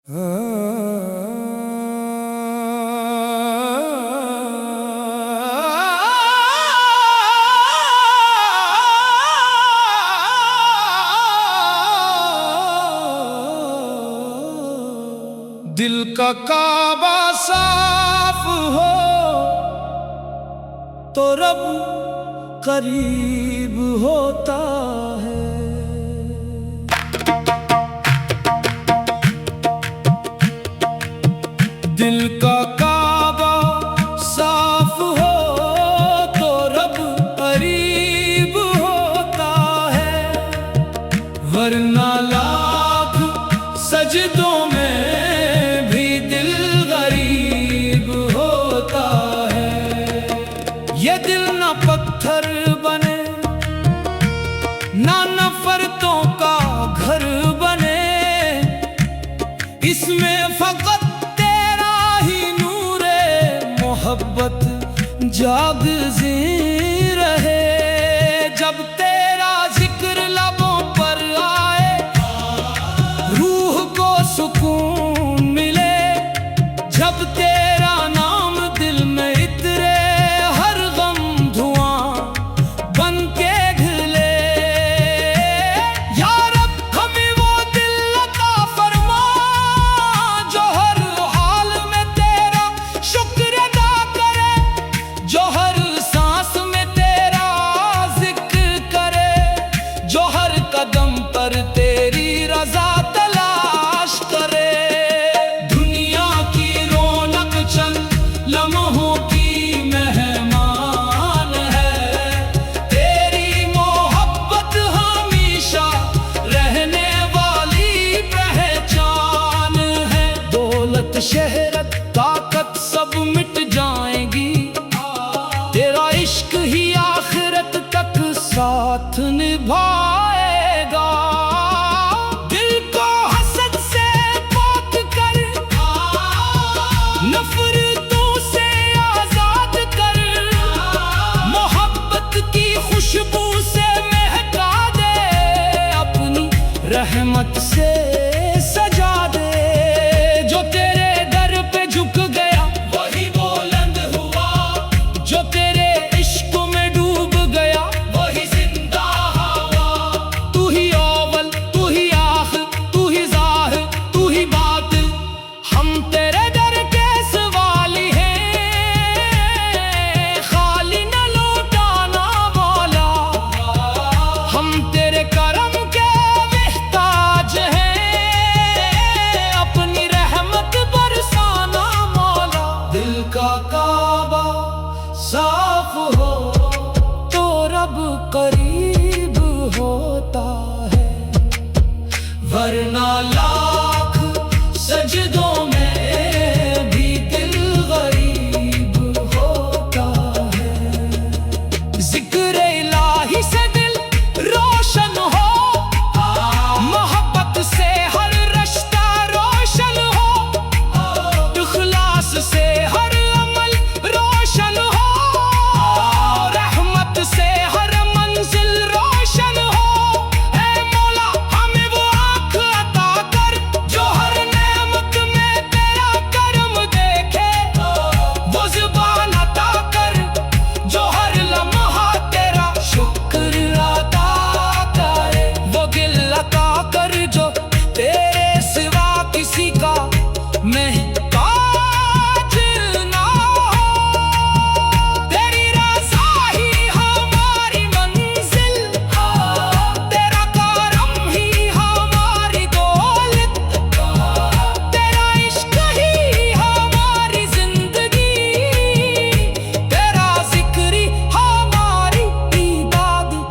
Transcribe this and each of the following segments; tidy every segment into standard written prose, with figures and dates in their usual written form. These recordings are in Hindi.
दिल का काबा साफ हो तो रब करीब होता है। दिल का काबा साफ हो तो रब करीब होता है, वरना लाख सजदों में भी दिल गरीब होता है। ये दिल ना पत्थर बने ना नफरतों का घर बने, इसमें फकत मोहब्बत जागज़ी रहे। जब तेरा जिक्र लबों पर आए, रूह को सुकून मिले। जब तेरा नाम दिल में इतरे, हर गम धुआं बन के घिले। या रब हमें वो दिल अता फरमा जो हर हाल में तेरा शुक्र, जो हर सांस में तेरा जिक्र करे, जो हर कदम पर तेरी रजा तलाश करे। दुनिया की रौनक चंद लम्हों की मेहमान है, तेरी मोहब्बत हमेशा रहने वाली पहचान है। दौलत शहरत ताकत सब मिट जाएंगी, तेरा इश्क ही आखिरत तक साथ निभाएगा। दिल को हसद से पाक कर, नफरतों से आजाद कर, मोहब्बत की खुशबू से महका दे, अपनी रहमत से सजा दे। जो तेरे दर पे झुक गया वही बुलंद हुआ, जो तेरे इश्क में डूब गया वही जिंदा हुआ। तू ही अव्वल, तू ही आखिर, तू ही ज़ाहिर, तू ही बातिन, हम तेरे दर के सवाली हैं, खाली न लौटाना मौला। हम तेरे करम के मुहताज हैं, अपनी रहमत बरसाना मौला। दिल का काबा साफ हो तो रब करीब होता है, वरना लाख सजदों में भी दिल गरीब होता है। जिक्र इलाही से दिल रोशन हो, मोहब्बत से हर रिश्ता रोशन हो, इखलास से हर अमल रोशन हो, रहमत से हर मंजिल रोशन हो। ऐ मौला हमें वो आँख अता कर जो हर नेमत में तेरा करम देखे, वो ज़ुबान अता कर जो हर लम्हा तेरा शुक्र अदा करे, वो दिल अता कर जो तेरे सिवा किसी का महताज ना हो। तेरी रज़ा ही हमारी मंजिल, तेरा करम ही हमारी दौलत, तेरा इश्क ही हमारी जिंदगी, तेरा जिक्र ही हमारी इबादत।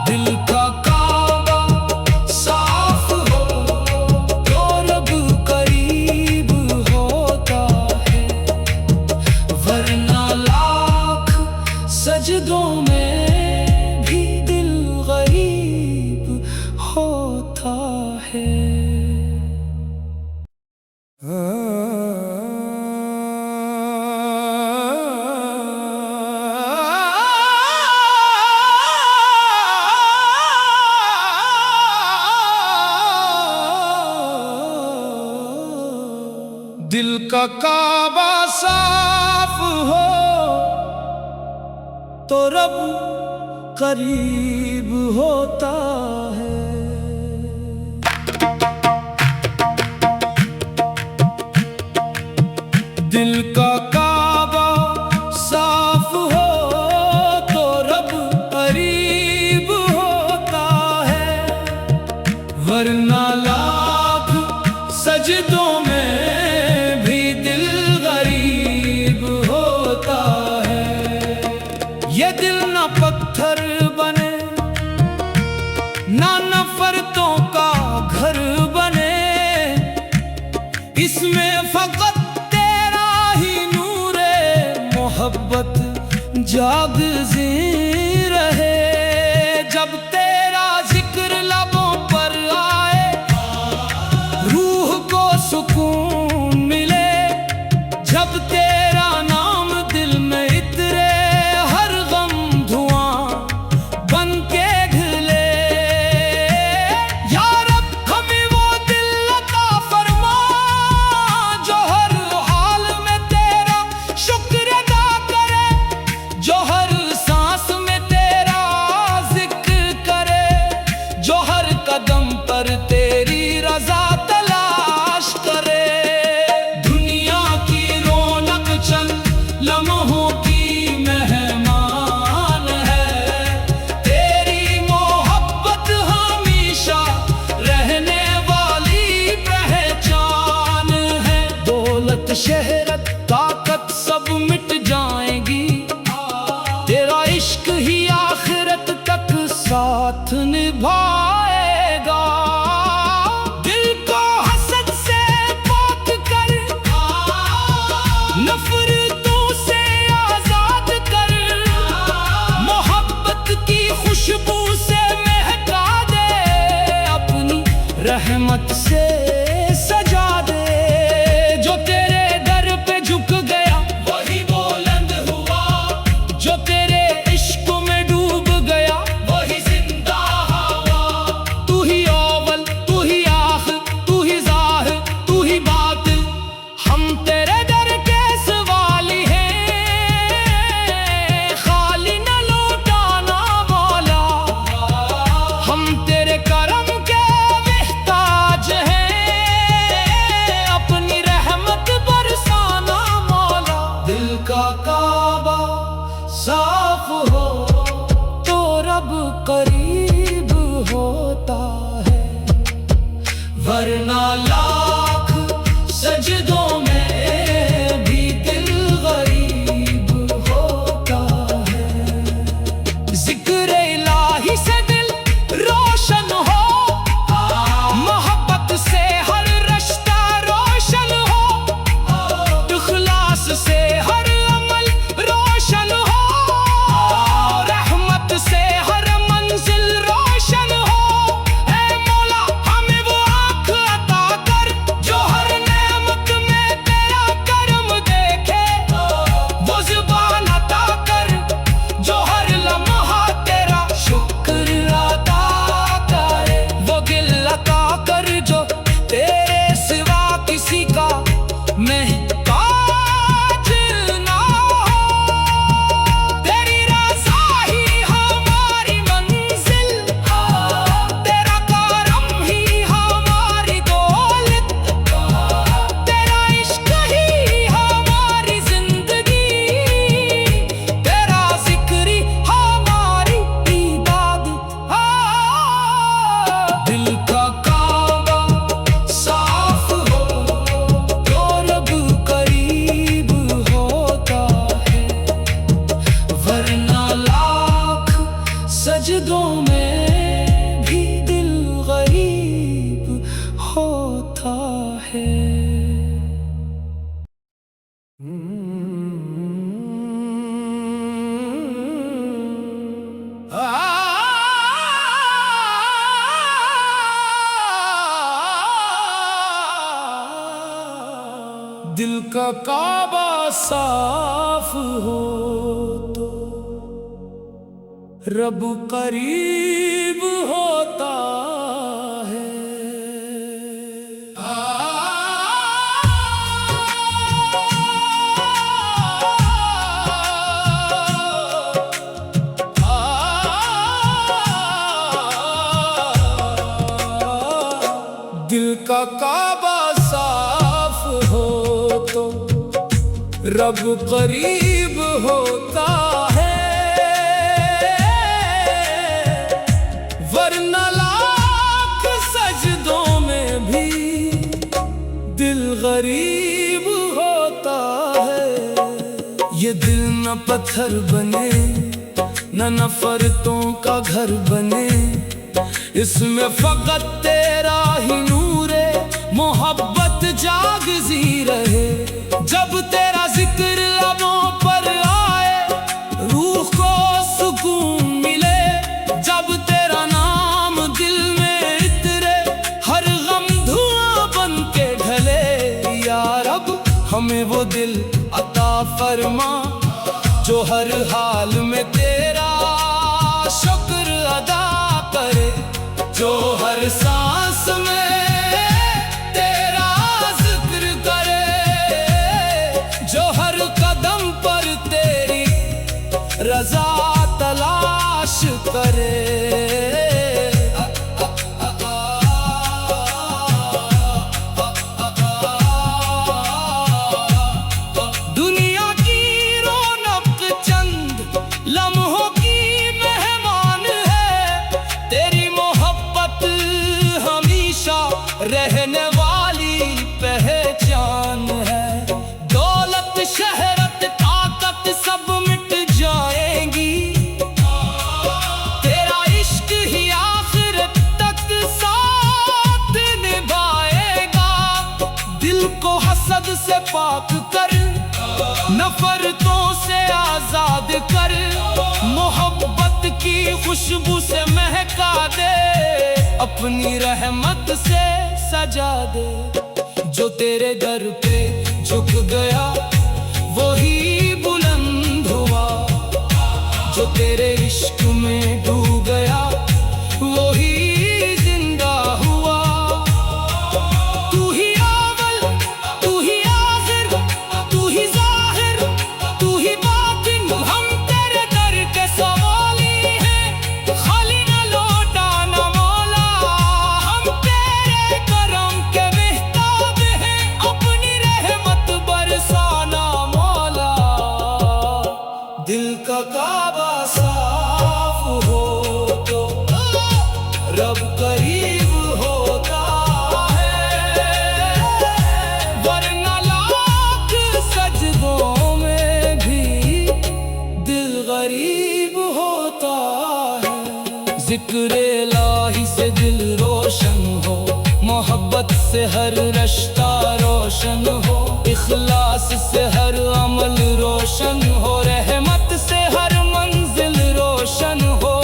दिल का काबा साफ हो तो रब करीब होता है, वरना लाख सजदों में भी दिल गरीब होता है। दिल का काबा साफ हो तो रब करीब होता है। दिल का काबा साफ हो तो रब करीब होता है, वरना लाख सजदों में भी दिल गरीब होता है। ये दिल ना पत्थर बने ना नफरतों का घर बने, इसमें फकत मोहब्बत जागज़ी रहे। जब तेरा जिक्र लबों पर आए, रूह को सुकून मिले। जब तेरा नाम दिल में इतरे, हर गम धुआं बन के घिले। या रब हमें वो दिल अता फरमा जो हर हाल में तेरा शुक्र जो हर सांस में तेरा जिक्र करे, जो हर कदम पर तेरी रजा तलाश करे। दुनिया की रौनक चंद लम्हों की मेहमान है, तेरी मोहब्बत हमेशा रहने वाली पहचान है। दौलत शहरत ताकत सब मिट जाएंगी, तेरा इश्क ही आखिरत तक साथ निभाएगा। दिल को हसद से पाक कर, नफरतों से आजाद कर, मोहब्बत की खुशबू से महका दे, अपनी रहमत से सजा दे। जो तेरे दर पे झुक गया वही बुलंद हुआ, जो तेरे इश्क में डूब गया वही जिंदा हुआ। तू ही अव्वल, तू ही आखिर, तू ही ज़ाहिर, तू ही बातिन, हम तेरे दर के सवाली हैं, खाली न लौटाना मौला। हम तेरे करम के मुहताज हैं, अपनी रहमत बरसाना मौला। दिल का काबा साफ हो तो रब करीब होता है, वरना लाख सजदों में भी दिल गरीब होता है। जिक्र इलाही से दिल रोशन हो, मोहब्बत से हर रिश्ता रोशन हो, इखलास से हर अमल रोशन हो, रहमत से हर मंजिल रोशन हो। ऐ मौला हमें वो आँख अता कर जो हर नेमत में तेरा करम देखे, वो ज़ुबान अता कर जो हर लम्हा तेरा शुक्र अदा करे, वो दिल अता कर जो तेरे सिवा किसी का महताज ना हो। तेरी रज़ा ही हमारी मंजिल, तेरा करम ही हमारी दौलत, तेरा इश्क ही हमारी जिंदगी, तेरा जिक्र ही हमारी इबादत। दिल का काबा साफ हो तो रब करीब होता है, वरना लाख सजदों में भी दिल गरीब होता है। दिल का काबा साफ हो तो रब करीब होता है। दिल का काबा साफ हो तो रब करीब होता है, वरना लाख सजदों में भी दिल गरीब होता है। ये दिल न पत्थर बने न नफरतों का घर बने, इसमें फकत तेरा ही नूरे मोहब्बत जागजी रहे। जब तेरा जिक्र लबों पर आए रूह को सुकून मिले, जब तेरा नाम दिल में इतरे हर गम धुआं बन के ढले। या रब हमें वो दिल अता फरमा जो हर हाल में तेरा शुक्र अदा करे, जो हर सांस में तेरा जिक्र करे, जो हर कदम पर तेरी रजा तलाश करे। दुनिया की रौनक चंद लम्हों की मेहमान है, तेरी मोहब्बत हमेशा रहने वाली पहचान है। दौलत शहरत ताकत सब मिट जाएंगी, तेरा इश्क ही आखिरत तक साथ निभाएगा। दिल को हसद से पाक कर, नफरतों से आजाद कर, मोहब्बत की खुशबू से महका दे, अपनी रहमत से सजा दे। जो तेरे दर पे झुक गया वही बुलंद हुआ, जो तेरे इश्क में डूब गया वही जिंदा हुआ। तू ही अव्वल, तू ही आखिर, तू ही जाहिर, तू ही बातिन, हम तेरे दर के सवाली हैं। खाली न लौटाना मौला, हम तेरे करम के मेहताब हैं। अपनी रहमत बरसाना मौला, दिल का काबा साफ हो तो रब करीब होता है, वरना लाख सजदों में भी दिल गरीब होता है। जिक्र इलाही से दिल रोशन हो, मोहब्बत से हर रिश्ता रोशन हो, इखलास से हर अमल रोशन हो, रहमत से हर मंजिल रोशन हो।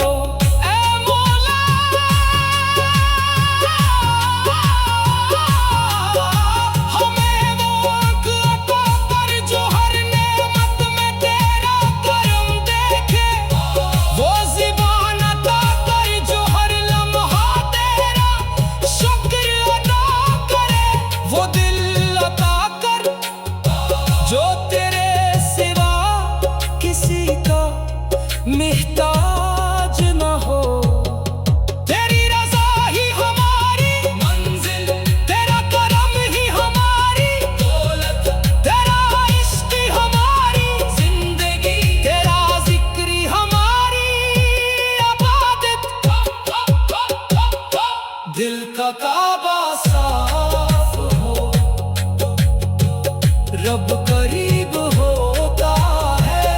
ऐ मौला हमें वो आँख अता कर जो हर नेमत में तेरा करम देखे, वो ज़ुबान अता कर जो हर लम्हा तेरा शुक्र अदा करे, वो दिल अता कर जो तेरे सिवा किसी का मुहताज न हो। तेरी रज़ा ही हमारी मंजिल, तेरा करम ही हमारी दौलत, तेरा इश्क ही हमारी जिंदगी, तेरा जिक्र ही हमारी इबादत। दिल का काबा साफ हो रब करीब होता है,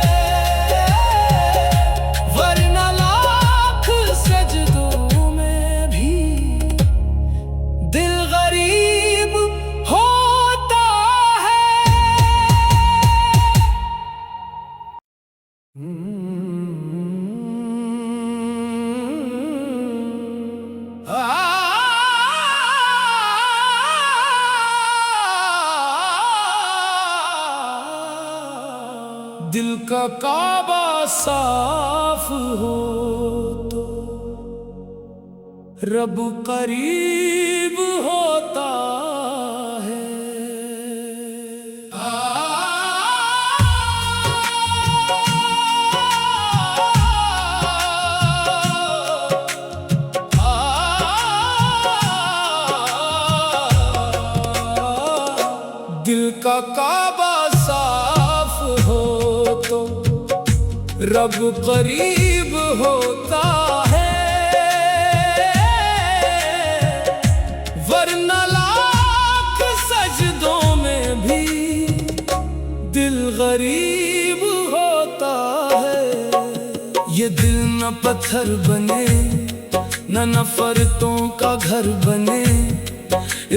वरना लाख सजदों में भी दिल गरीब होता है। दिल का काबा साफ हो तो रब करीब होता है। दिल का काबा साफ हो तो रब करीब होता है, वरना लाख सजदों में भी दिल गरीब होता है। ये दिल न पत्थर बने न नफरतों का घर बने,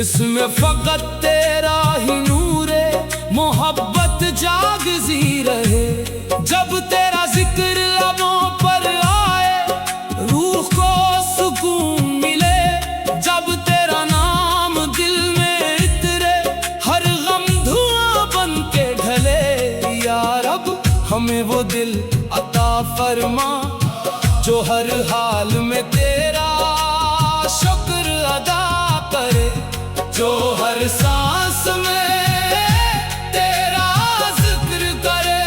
इसमें फकत तेरा ही नूरे मोहब्बत जागजी रहे। जब तेरा जिक्र लबों पर आए रूह को सुकून मिले, जब तेरा नाम दिल में इतरे हर गम धुआं बन के ढले। या रब हमें वो दिल अता फरमा जो हर हाल में तेरा शुक्र अदा करे, जो हर सांस में तेरा जिक्र करे,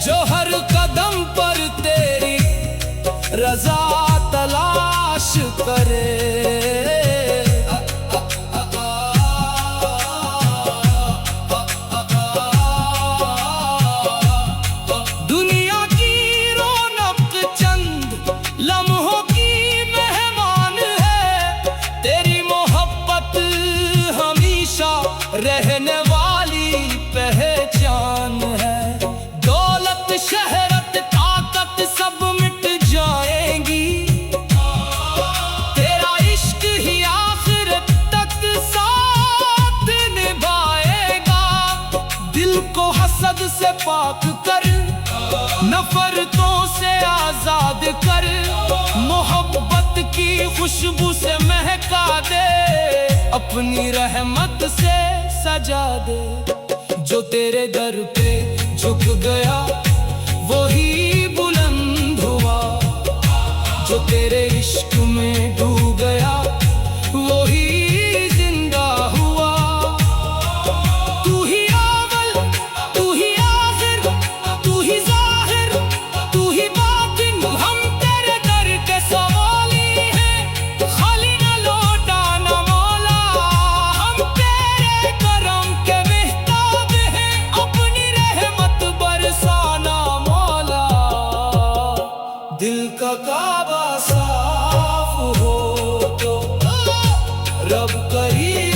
जो हर कदम पर तेरी रजा तलाश करे। दुनिया की रौनक चंद लम्हों की मेहमान है, तेरी मोहब्बत हमेशा रहने वाली पहचान है। दौलत शहरत ताकत सब मिट जाएंगी, तेरा इश्क ही आखिरत तक साथ निभाएगा। दिल को हसद से पाक कर, नफरतों से आजाद कर, मोहब्बत की खुशबू से महका दे, अपनी रहमत से सजा दे। जो तेरे दर पे झुक गया वही बुलंद हुआ, जो तेरे इश्क में डूब गया वही जिंदा हुआ। तू ही अव्वल, तू ही आखिर, तू ही जाहिर, तू ही बातिन, हम तेरे दर के सवाली हैं। खाली न लौटा न मौला, हम तेरे करम के मेहताब हैं। अपनी रहमत बरसाना मौला, दिल का काबा साफ हो तो रब करीब